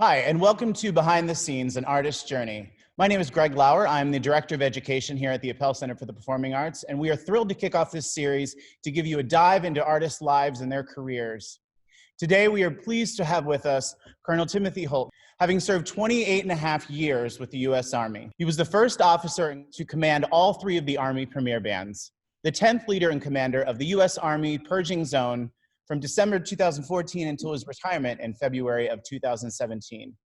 Hi, and welcome to Behind the Scenes, an Artist's Journey. My name is Greg Lauer. I'm the Director of Education here at the Appell Center for the Performing Arts, and we are thrilled to kick off this series to give you a dive into artists' lives and their careers. Today, we are pleased to have with us Colonel Timothy Holtan, having served 28 and a half years with the U.S. Army. He was the first officer to command all three of the Army premier bands, the 10th leader and commander of the U.S. Army Pershing Zone from December 2014 until his retirement in February of 2017.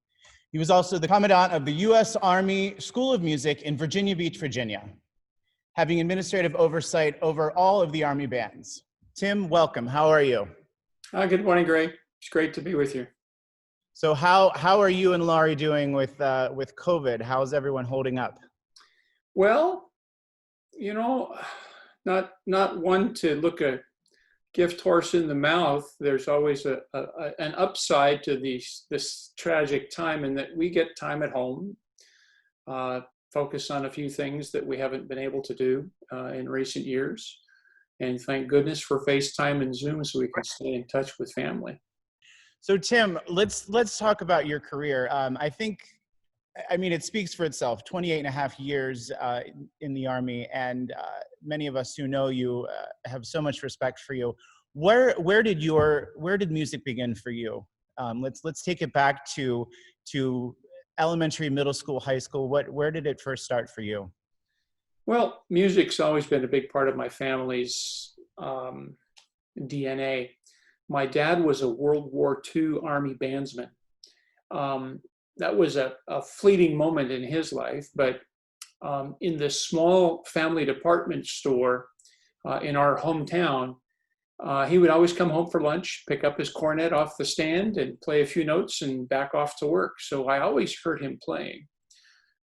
He was also the commandant of the U.S. Army School of Music in Virginia Beach, Virginia, having administrative oversight over all of the Army bands. Tim, welcome. How are you? Good morning, Greg. It's great to be with you. So how are you and Laurie doing with COVID? How's everyone holding up? Well, you know, not one to look a gift horse in the mouth. There's always an upside to this tragic time, in that we get time at home, focus on a few things that we haven't been able to do in recent years. And thank goodness for FaceTime and Zoom so we can stay in touch with family. So Tim, let's talk about your career. I mean, it speaks for itself, 28 and a half years in the Army, and many of us who know you have so much respect for you. Where did music begin for you? Let's take it back to elementary, middle school, high school. Where did it first start for you? Well, music's always been a big part of my family's DNA. My dad was a World War II Army bandsman. That was a fleeting moment in his life, but in the small family department store in our hometown, he would always come home for lunch, pick up his cornet off the stand and play a few notes and back off to work. So I always heard him playing.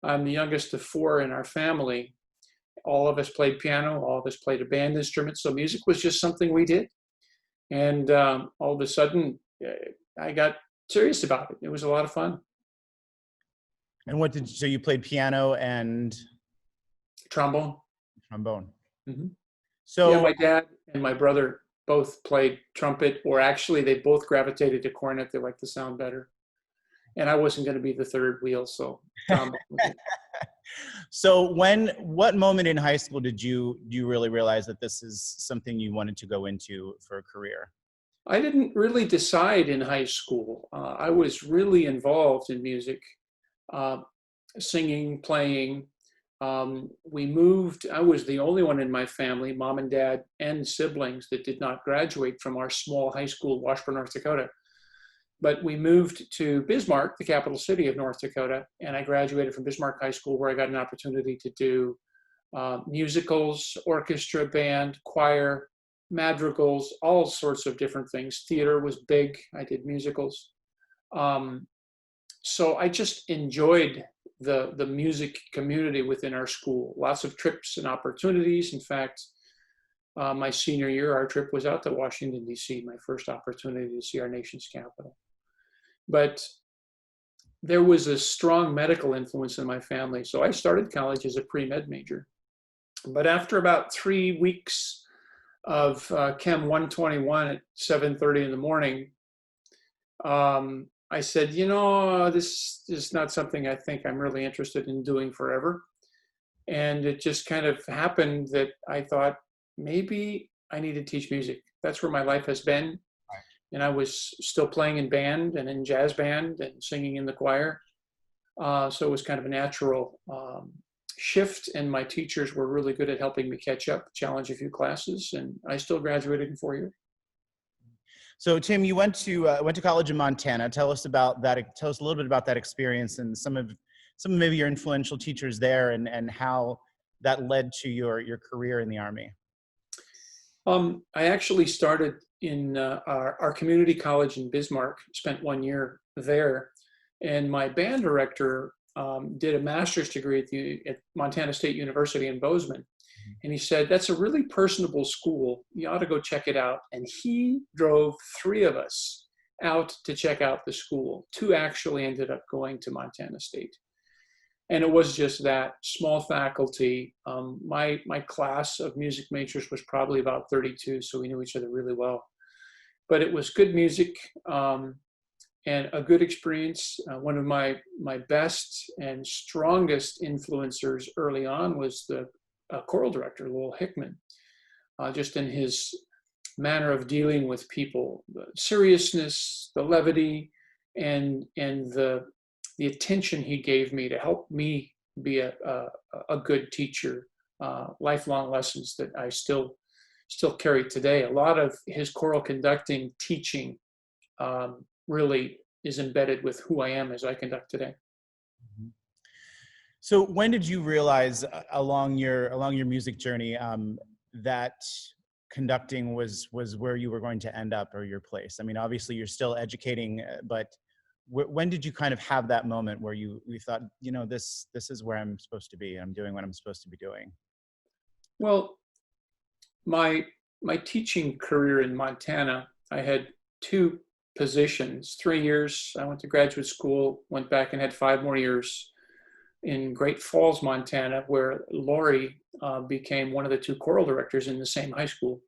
I'm the youngest of four in our family. All of us played piano, all of us played a band instrument, so music was just something we did. And all of a sudden, I got serious about it. It was a lot of fun. And so you played piano and? Trombone. Trombone. Mm-hmm. So yeah, my dad and my brother both played trumpet, or actually they both gravitated to cornet. They liked the sound better. And I wasn't going to be the third wheel, so trombone. So what moment in high school did you really realize that this is something you wanted to go into for a career? I didn't really decide in high school. I was really involved in music, singing, playing. We moved. I was the only one in my family, mom and dad and siblings, that did not graduate from our small high school, Washburn, North Dakota. But we moved to Bismarck, the capital city of North Dakota, and I graduated from Bismarck High School, where I got an opportunity to do musicals, orchestra, band, choir, madrigals, all sorts of different things. Theater was big. I did musicals. So I just enjoyed the music community within our school. Lots of trips and opportunities. In fact, my senior year, our trip was out to Washington, D.C., my first opportunity to see our nation's capital. But there was a strong medical influence in my family. So I started college as a pre-med major. But after about 3 weeks of Chem 121 at 7:30 in the morning, I said, this is not something I think I'm really interested in doing forever. And it just kind of happened that I thought, maybe I need to teach music. That's where my life has been. And I was still playing in band and in jazz band and singing in the choir. So it was kind of a natural shift. And my teachers were really good at helping me catch up, challenge a few classes. And I still graduated in 4 years. So Tim, you went to college in Montana. Tell us about that. Tell us a little bit about that experience and some of maybe your influential teachers there, and how that led to your career in the Army. I actually started in our community college in Bismarck, spent 1 year there, and my band director did a master's degree at Montana State University in Bozeman. And he said, that's a really personable school. You ought to go check it out. And he drove 3 of us out to check out the school. 2 actually ended up going to Montana State. And it was just that small faculty. My class of music majors was probably about 32, so we knew each other really well. But it was good music. and a good experience. One of my best and strongest influencers early on was the choral director, Lowell Hickman, just in his manner of dealing with people, the seriousness, the levity, and the attention he gave me to help me be a good teacher. Lifelong lessons that I still carry today. A lot of his choral conducting teaching really is embedded with who I am as I conduct today. So when did you realize along your music journey that conducting was where you were going to end up, or your place? I mean, obviously you're still educating, but when did you kind of have that moment where you thought, this is where I'm supposed to be, I'm doing what I'm supposed to be doing? Well, my teaching career in Montana, I had two positions, 3 years. I went to graduate school, went back and had 5 more years in Great Falls, Montana, where Lori became one of the 2 choral directors in the same high school.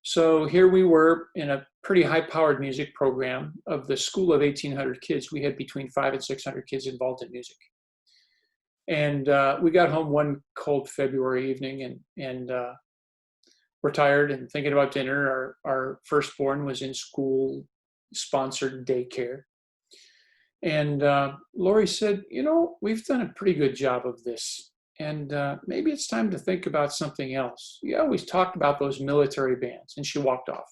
So here we were in a pretty high-powered music program. Of the school of 1,800 kids, we had between 500 and 600 kids involved in music. And we got home one cold February evening, and we're tired and thinking about dinner. Our firstborn was in school-sponsored daycare. And Lori said, we've done a pretty good job of this, and maybe it's time to think about something else. You always talked about those military bands, and she walked off.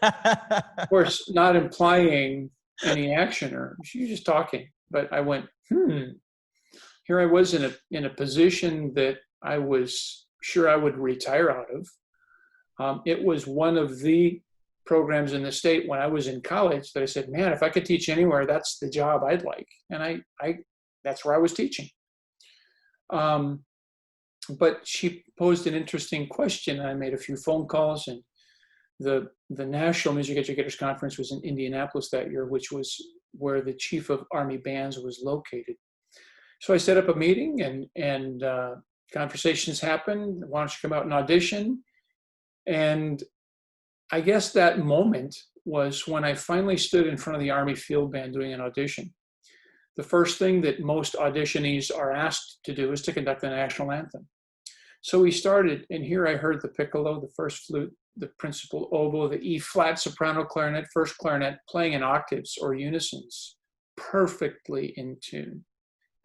Of course, not implying any action, or she was just talking. But I went, Here I was in a position that I was sure I would retire out of. It was one of the programs in the state when I was in college that I said, man, if I could teach anywhere, that's the job I'd like. And that's where I was teaching. But she posed an interesting question. I made a few phone calls, and the National Music Educators Conference was in Indianapolis that year, which was where the Chief of Army Bands was located. So I set up a meeting, and conversations happened. Why don't you come out and audition? And I guess that moment was when I finally stood in front of the Army Field Band doing an audition. The first thing that most auditionees are asked to do is to conduct the national anthem. So we started, and here I heard the piccolo, the first flute, the principal oboe, the E-flat, soprano, clarinet, first clarinet playing in octaves or unisons, perfectly in tune.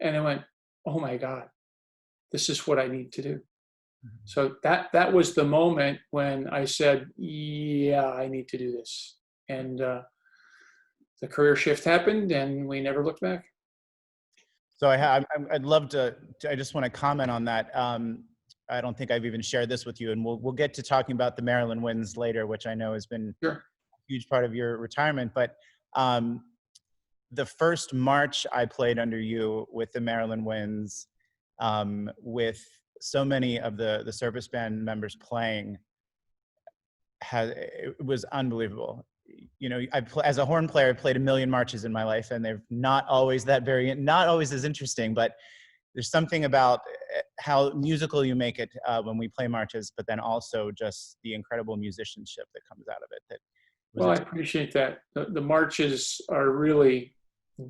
And I went, oh my God, this is what I need to do. So that was the moment when I said, yeah, I need to do this. And the career shift happened, and we never looked back. So I'd love to, I just want to comment on that. I don't think I've even shared this with you, and we'll get to talking about the Maryland Winds later, which I know has been Sure. a huge part of your retirement. But the first march I played under you with the Maryland Winds, with so many of the service band members playing, it was unbelievable. As a horn player, I played 1 million marches in my life, and they're not always not always as interesting, but there's something about how musical you make it when we play marches, but then also just the incredible musicianship that comes out of it. Well, I appreciate that. The marches are really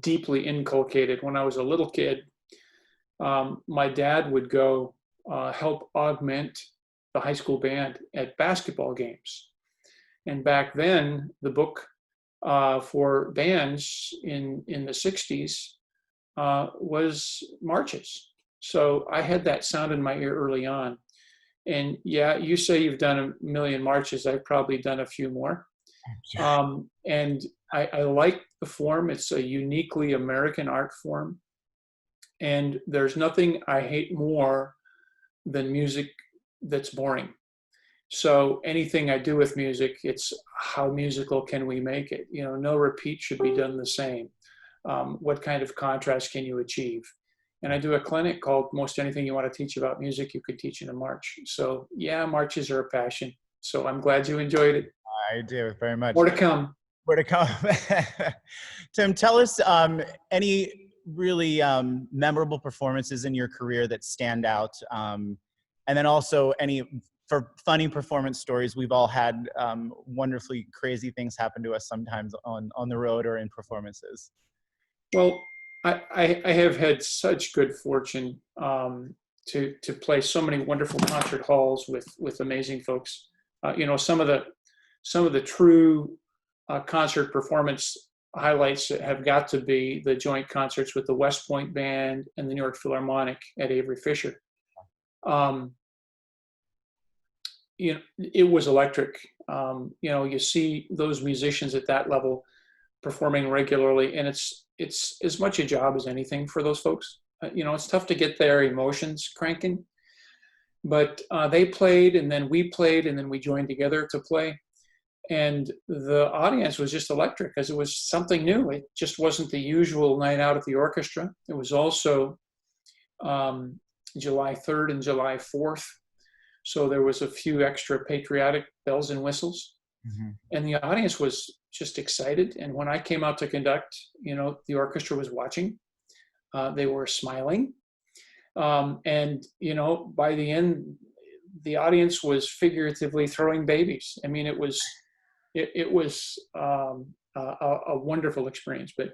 deeply inculcated. When I was a little kid, my dad would go help augment the high school band at basketball games. And back then, the book for bands in the 60s was marches. So I had that sound in my ear early on. And yeah, you say you've done 1 million marches. I've probably done a few more. Sure. And I like the form. It's a uniquely American art form. And there's nothing I hate more than music that's boring. So anything I do with music, it's how musical can we make it? No repeat should be done the same. What kind of contrast can you achieve? And I do a clinic called Most Anything You Want to Teach About Music, You Could Teach in a March. So yeah, marches are a passion. So I'm glad you enjoyed it. I do very much. More to come. More to come. Tim, tell us any really memorable performances in your career that stand out, and then also any for funny performance stories. We've all had wonderfully crazy things happen to us sometimes on the road or in performances. Well, I have had such good fortune to play so many wonderful concert halls with amazing folks. Some of the true concert performance highlights have got to be the joint concerts with the West Point Band and the New York Philharmonic at Avery Fisher. It was electric. You see those musicians at that level performing regularly, and it's as much a job as anything for those folks. It's tough to get their emotions cranking, but they played, and then we played, and then we joined together to play. And the audience was just electric because it was something new. It just wasn't the usual night out at the orchestra. It was also July 3rd and July 4th. So there was a few extra patriotic bells and whistles. Mm-hmm. And the audience was just excited. And when I came out to conduct, the orchestra was watching. They were smiling. And by the end, the audience was figuratively throwing babies. I mean, it was a wonderful experience. But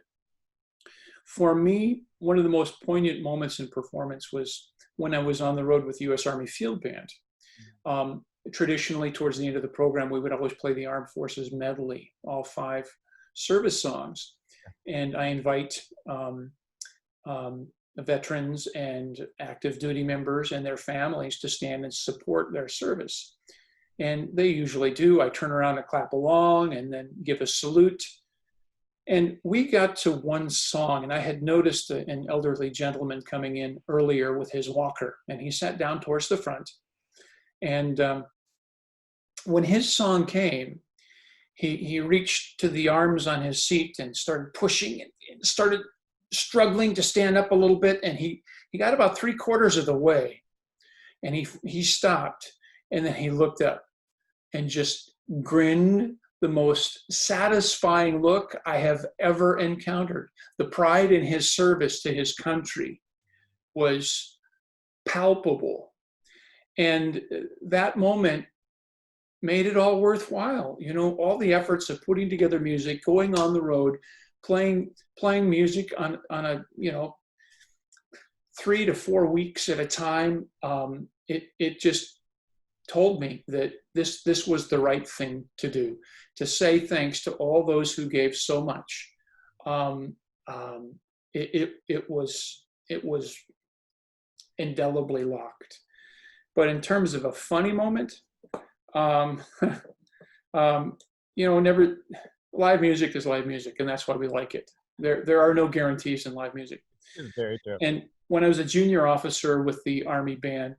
for me, one of the most poignant moments in performance was when I was on the road with the U.S. Army Field Band. Traditionally, towards the end of the program, we would always play the Armed Forces medley, all 5 service songs. And I invite veterans and active duty members and their families to stand and support their service. And they usually do. I turn around and clap along and then give a salute. And we got to one song, and I had noticed an elderly gentleman coming in earlier with his walker, and he sat down towards the front. And when his song came, he reached to the arms on his seat and started pushing and started struggling to stand up a little bit. And he got about 3/4 of the way, and he stopped. And then he looked up and just grinned, the most satisfying look I have ever encountered. The pride in his service to his country was palpable. And that moment made it all worthwhile. All the efforts of putting together music, going on the road, playing music on a 3 to 4 weeks at a time. It just told me that this was the right thing to do, to say thanks to all those who gave so much. It was indelibly locked. But in terms of a funny moment, never. Live music is live music, and that's why we like it. There are no guarantees in live music. Very true. And when I was a junior officer with the Army Band,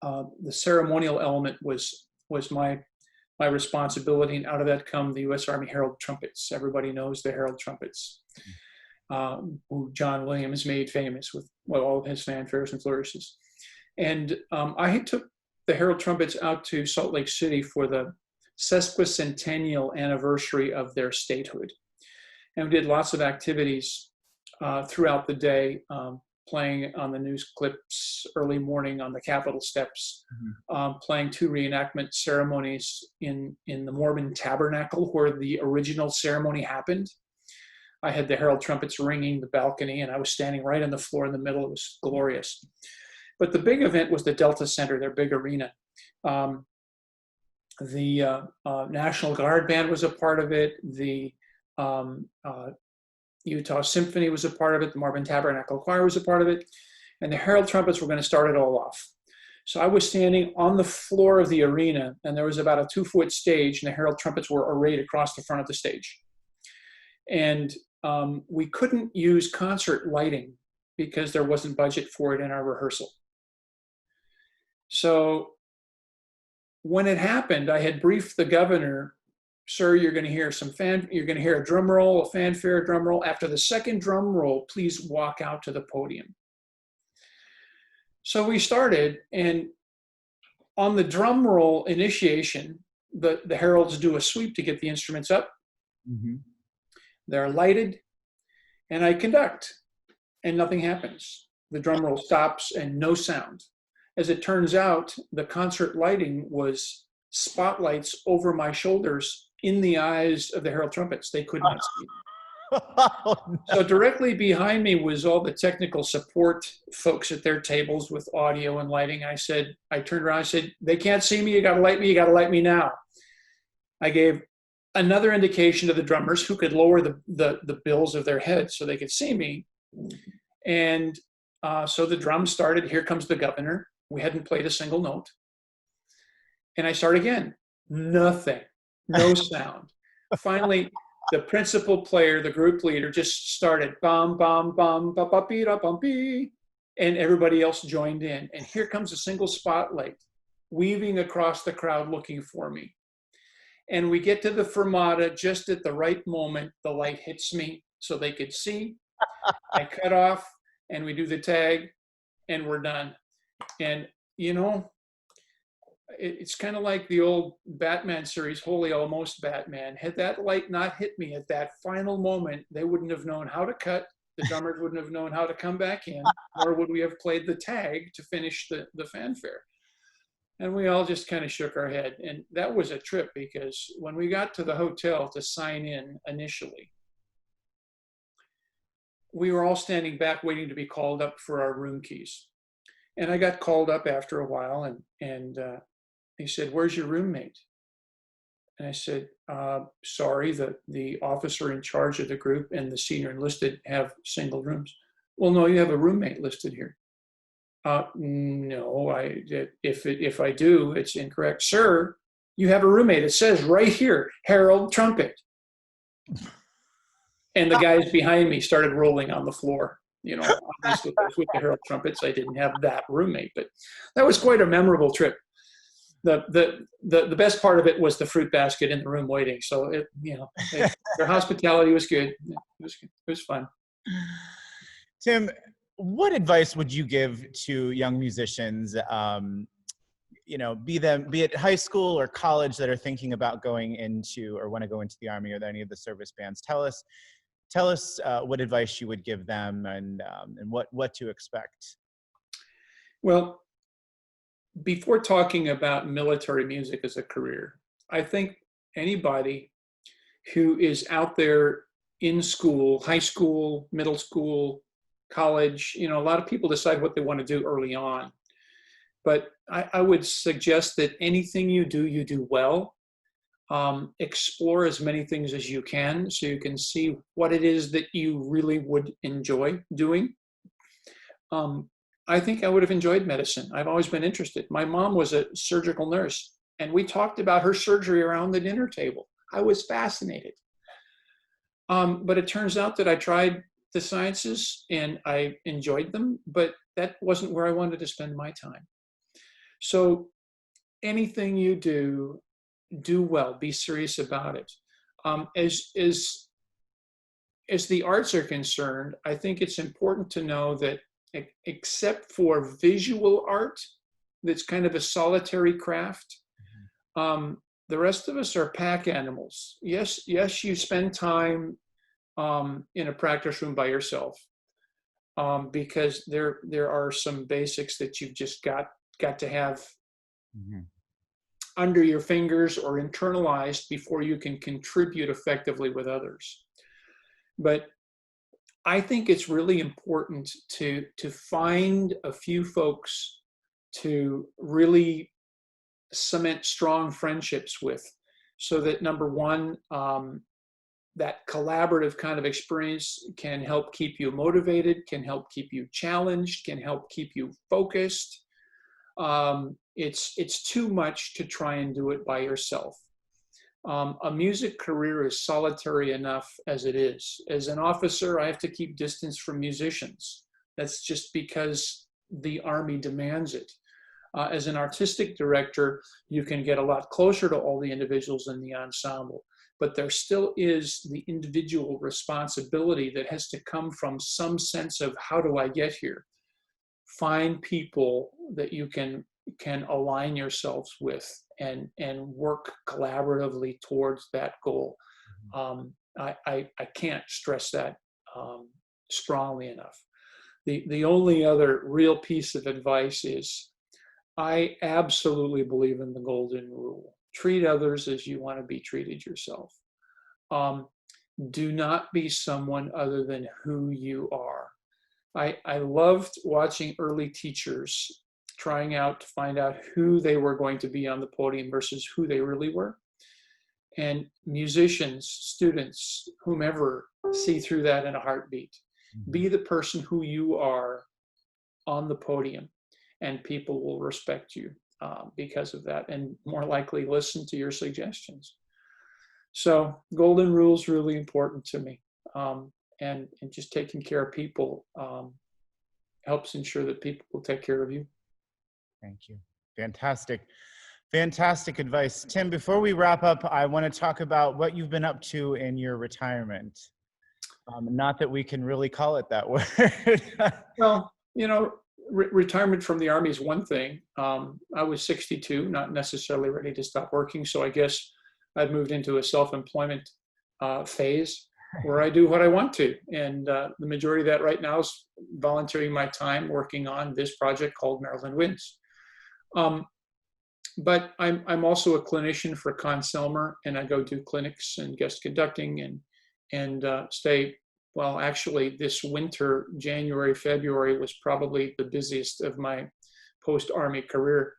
the ceremonial element was my responsibility, and out of that come the U.S. Army Herald Trumpets. Everybody knows the Herald Trumpets, who John Williams made famous with all of his fanfares and flourishes. And I took the Herald Trumpets out to Salt Lake City for the sesquicentennial anniversary of their statehood. And we did lots of activities throughout the day, playing on the news clips early morning on the Capitol steps, playing 2 reenactment ceremonies in the Mormon Tabernacle where the original ceremony happened. I had the Herald Trumpets ringing the balcony, and I was standing right on the floor in the middle. It was glorious. But the big event was the Delta Center, their big arena. The National Guard Band was a part of it. The Utah Symphony was a part of it. The Mormon Tabernacle Choir was a part of it. And the Herald Trumpets were going to start it all off. So I was standing on the floor of the arena, and there was about a 2-foot stage, and the Herald Trumpets were arrayed across the front of the stage. And we couldn't use concert lighting because there wasn't budget for it in our rehearsal. So when it happened, I had briefed the governor, "Sir, you're going to hear you're going to hear a drum roll, a fanfare drum roll. After the second drum roll, please walk out to the podium." So we started, and on the drum roll initiation, the heralds do a sweep to get the instruments up. Mm-hmm. They're lighted, and I conduct, and nothing happens. The drum roll stops and no sound. As it turns out, the concert lighting was spotlights over my shoulders in the eyes of the herald trumpets. They could not see. Oh, no. So directly behind me was all the technical support folks at their tables with audio and lighting. I turned around, I said, they can't see me, you gotta light me, you gotta light me now. I gave another indication to the drummers who could lower the bills of their heads so they could see me. And so the drums started, Here Comes the Governor. We hadn't played a single note. And I start again, nothing, no sound. Finally, the principal player, the group leader, just started bum, bum, bum, ba, ba, bee, da, bum, bee, and everybody else joined in. And here comes a single spotlight weaving across the crowd looking for me. And we get to the fermata just at the right moment. The light hits me so they could see. I cut off and we do the tag and we're done. And, you know, it's kind of like the old Batman series, Holy Almost Batman. Had that light not hit me at that final moment, they wouldn't have known how to cut. The drummers wouldn't have known how to come back in, nor would we have played the tag to finish the fanfare. And we all just kind of shook our head. And that was a trip, because when we got to the hotel to sign in initially, we were all standing back waiting to be called up for our room keys. And I got called up after a while, and he said, "Where's your roommate?" And I said, "Sorry, the officer in charge of the group and the senior enlisted have single rooms." "Well, no, you have a roommate listed here." "No, if I do, it's incorrect." "Sir, you have a roommate. It says right here, Herald Trumpet." And the guys behind me started rolling on the floor. You know, obviously with the Herald Trumpets, I didn't have that roommate, but that was quite a memorable trip. The best part of it was the fruit basket in the room waiting. So their hospitality was good. It was fun. Tim, what advice would you give to young musicians, be it high school or college, that are thinking about going into or want to go into the Army or any of the service bands? Tell us what advice you would give them, and what to expect. Well, before talking about military music as a career, I think anybody who is out there in school, high school, middle school, college, a lot of people decide what they want to do early on. But I would suggest that anything you do well. Explore as many things as you can so you can see what it is that you really would enjoy doing. I think I would have enjoyed medicine. I've always been interested. My mom was a surgical nurse, and we talked about her surgery around the dinner table. I was fascinated. But it turns out that I tried the sciences and I enjoyed them, but that wasn't where I wanted to spend my time. So anything you do well, be serious about it. As the arts are concerned, I think it's important to know that except for visual art, that's kind of a solitary craft, the rest of us are pack animals. Yes, you spend time in a practice room by yourself, because there are some basics that you've just got to have under your fingers or internalized before you can contribute effectively with others. But I think it's really important to find a few folks to really cement strong friendships with, so that number one, that collaborative kind of experience can help keep you motivated, can help keep you challenged, can help keep you focused. It's too much to try and do it by yourself. A music career is solitary enough as it is. As an officer, I have to keep distance from musicians. That's just because the Army demands it. As an artistic director, you can get a lot closer to all the individuals in the ensemble, but there still is the individual responsibility that has to come from some sense of, how do I get here? Find people that you can align yourselves with and work collaboratively towards that goal. I can't stress that strongly enough. The only other real piece of advice is I absolutely believe in the golden rule. Treat others as you want to be treated yourself. Um, do not be someone other than who you are. I loved watching early teachers trying out to find out who they were going to be on the podium versus who they really were. And musicians, students, whomever, see through that in a heartbeat. Be the person who you are on the podium, and people will respect you because of that, and more likely listen to your suggestions. So golden rule is really important to me. And just taking care of people helps ensure that people will take care of you. Thank you. Fantastic. Fantastic advice. Tim, before we wrap up, I want to talk about what you've been up to in your retirement. Not that we can really call it that word. Well, you know, retirement from the Army is one thing. I was 62, not necessarily ready to stop working. So I guess I've moved into a self-employment phase where I do what I want to. And the majority of that right now is volunteering my time working on this project called Maryland Winds. But I'm also a clinician for Con Selmer, and I go do clinics and guest conducting and stay. Well, actually, this winter, January, February, was probably the busiest of my post-Army career,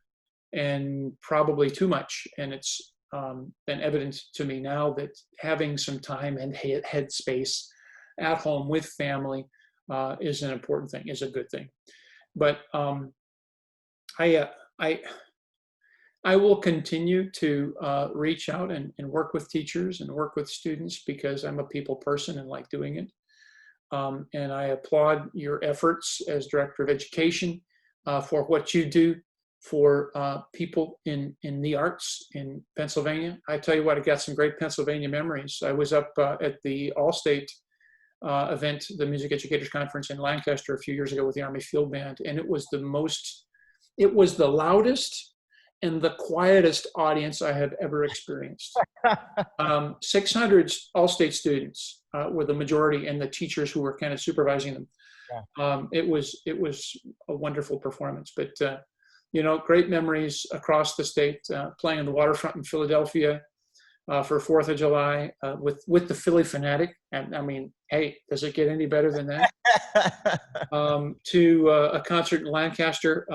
and probably too much. And it's been evident to me now that having some time and headspace at home with family is an important thing, is a good thing. But I will continue to reach out and work with teachers and work with students because I'm a people person and like doing it. And I applaud your efforts as Director of Education for what you do for people in the arts in Pennsylvania. I tell you what, I got some great Pennsylvania memories. I was up at the All-State event, the Music Educators Conference in Lancaster a few years ago with the Army Field Band, and it was the loudest and the quietest audience I have ever experienced. 600 All-State students were the majority, and the teachers who were kind of supervising them. Yeah. It was a wonderful performance. But you know, great memories across the state, playing on the waterfront in Philadelphia for 4th of July with the Philly Fanatic. And I mean, hey, does it get any better than that? To a concert in Lancaster.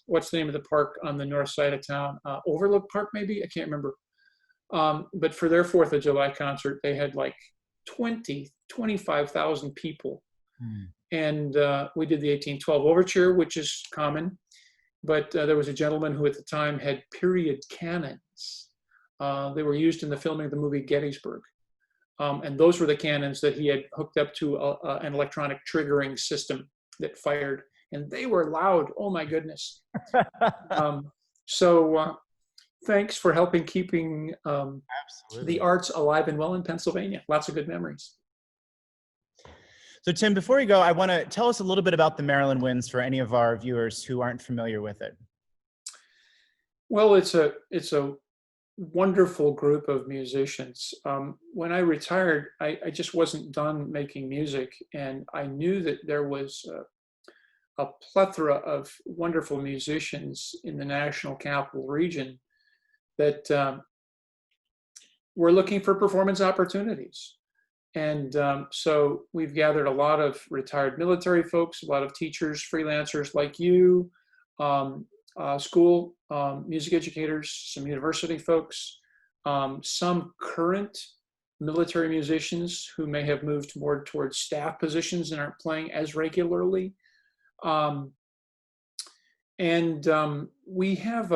What's the name of the park on the north side of town? Overlook Park, maybe? I can't remember. But for their 4th of July concert, they had like 25,000 people. And we did the 1812 Overture, which is common. But there was a gentleman who at the time had period cannons. They were used in the filming of the movie Gettysburg. And those were the cannons that he had hooked up to an electronic triggering system that fired. And they were loud. Oh, my goodness. So thanks for helping keeping the arts alive and well in Pennsylvania. Lots of good memories. So Tim, before we go, I want to tell us a little bit about the Maryland Winds for any of our viewers who aren't familiar with it. Well, it's a wonderful group of musicians. When I retired, I just wasn't done making music, and I knew that there was a plethora of wonderful musicians in the National Capital Region that were looking for performance opportunities. And so we've gathered a lot of retired military folks, a lot of teachers, freelancers like you, school music educators, some university folks, some current military musicians who may have moved more towards staff positions and aren't playing as regularly. We have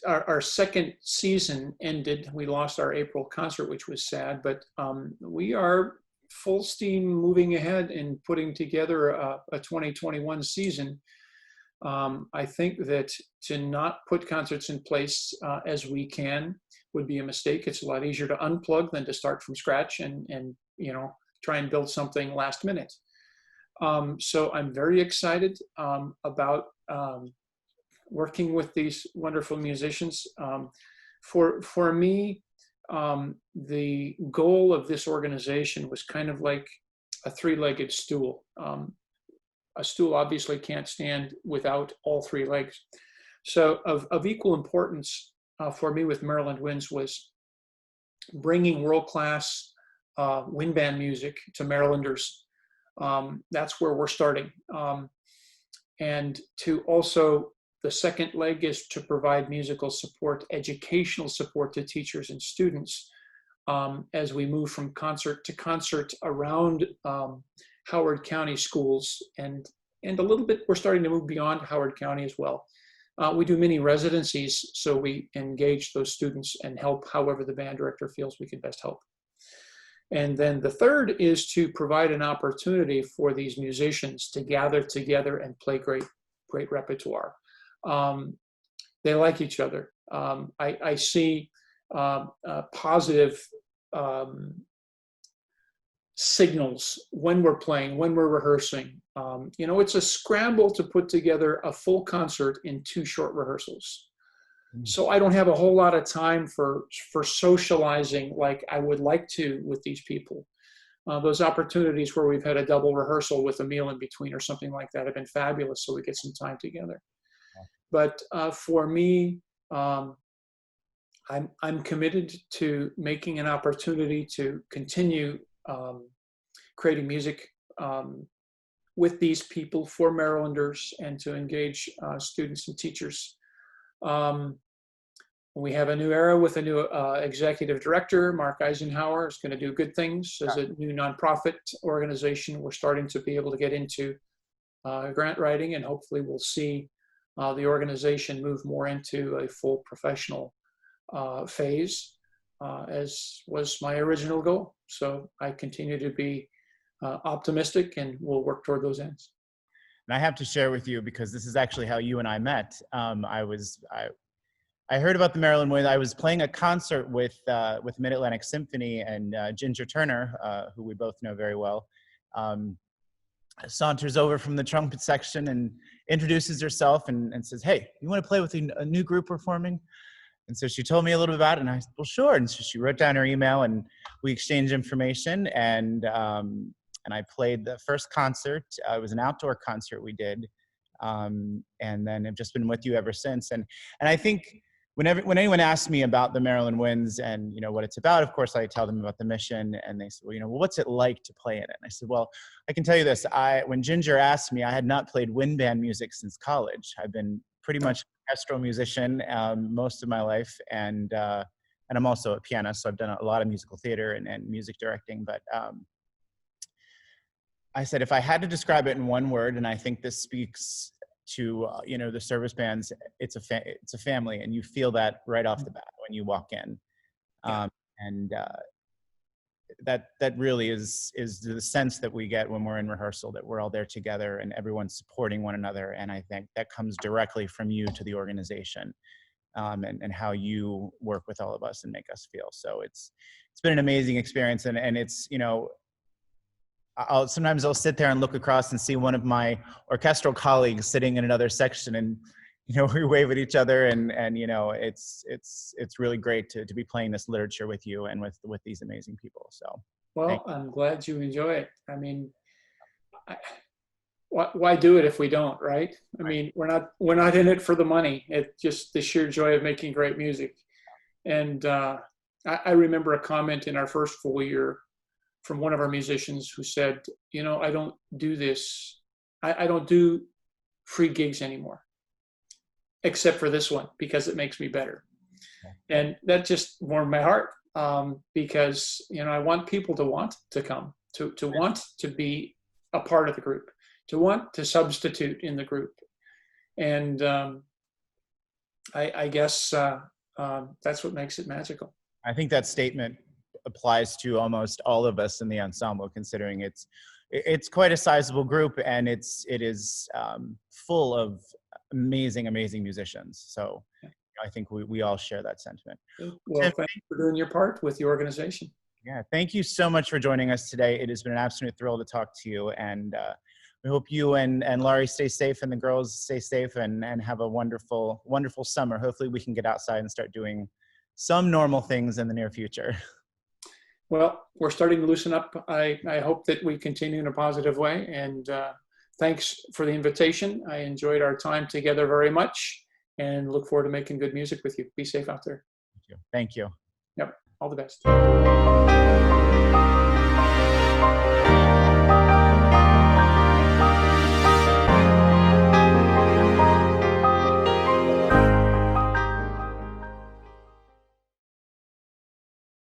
our second season ended. We lost our April concert, which was sad, but we are full steam moving ahead and putting together a 2021 season. I think that to not put concerts in place as we can would be a mistake. It's a lot easier to unplug than to start from scratch and you know, try and build something last minute. So I'm very excited about working with these wonderful musicians. For me, the goal of this organization was kind of like a three-legged stool. a stool obviously can't stand without all three legs. So of equal importance for me with Maryland Winds was bringing world-class wind band music to Marylanders. That's where we're starting. And to also, the second leg is to provide musical support, educational support to teachers and students as we move from concert to concert around Howard County schools, and a little bit, we're starting to move beyond Howard County as well. We do many residencies, so we engage those students and help however the band director feels we can best help. And then the third is to provide an opportunity for these musicians to gather together and play great repertoire. They like each other. I see positive signals when we're playing, when we're rehearsing. You know, it's a scramble to put together a full concert in 2 short rehearsals. So I don't have a whole lot of time for socializing like I would like to with these people. Those opportunities where we've had a double rehearsal with a meal in between or something like that have been fabulous, so we get some time together. But for me, I'm committed to making an opportunity to continue creating music with these people for Marylanders and to engage students and teachers. We have a new era with a new executive director. Mark Eisenhower is going to do good things as a new nonprofit organization. We're starting to be able to get into grant writing, and hopefully we'll see the organization move more into a full professional phase, as was my original goal. So I continue to be optimistic, and we'll work toward those ends. And I have to share with you, because this is actually how you and I met. I heard about the Maryland Wind. I was playing a concert with Mid-Atlantic Symphony, and Ginger Turner, who we both know very well, saunters over from the trumpet section and introduces herself and says, "Hey, you want to play with a new group we're forming?" And so she told me a little bit about it, and I said, "Well, sure." And so she wrote down her email, and we exchanged information, and I played the first concert. It was an outdoor concert we did, and then I've just been with you ever since. And I think when anyone asks me about the Maryland Winds and what it's about, of course I tell them about the mission, and they say, well, what's it like to play in it? And I said, well, I can tell you this. When Ginger asked me, I had not played wind band music since college. I've been pretty much an orchestral musician most of my life, and I'm also a pianist, so I've done a lot of musical theater and music directing. But I said, if I had to describe it in one word, and I think this speaks to the service bands, it's a family, and you feel that right off the bat when you walk in. That really is the sense that we get when we're in rehearsal, that we're all there together and everyone's supporting one another. And I think that comes directly from you to the organization, and how you work with all of us and make us feel. So it's been an amazing experience, and it's sometimes I'll sit there and look across and see one of my orchestral colleagues sitting in another section, and we wave at each other, and it's really great to be playing this literature with you and with these amazing people. So well, I'm glad you enjoy it. I mean, why do it if we don't, right? I mean, we're not in it for the money. It's just the sheer joy of making great music. And I remember a comment in our first full year from one of our musicians who said, I don't do this. I don't do free gigs anymore, except for this one, because it makes me better. And that just warmed my heart, because, I want people to want to come, to want to be a part of the group, to want to substitute in the group. And I guess that's what makes it magical. I think that statement applies to almost all of us in the ensemble, considering it's quite a sizable group, and it is full of amazing musicians. So I think we all share that sentiment. Well, Tim, thanks for doing your part with the organization. Yeah, thank you so much for joining us today. It has been an absolute thrill to talk to you, and we hope you and Laurie stay safe, and the girls stay safe, and have a wonderful summer. Hopefully we can get outside and start doing some normal things in the near future. Well, we're starting to loosen up. I hope that we continue in a positive way, and thanks for the invitation. I enjoyed our time together very much and look forward to making good music with you. Be safe out there. Thank you. Yep. All the best.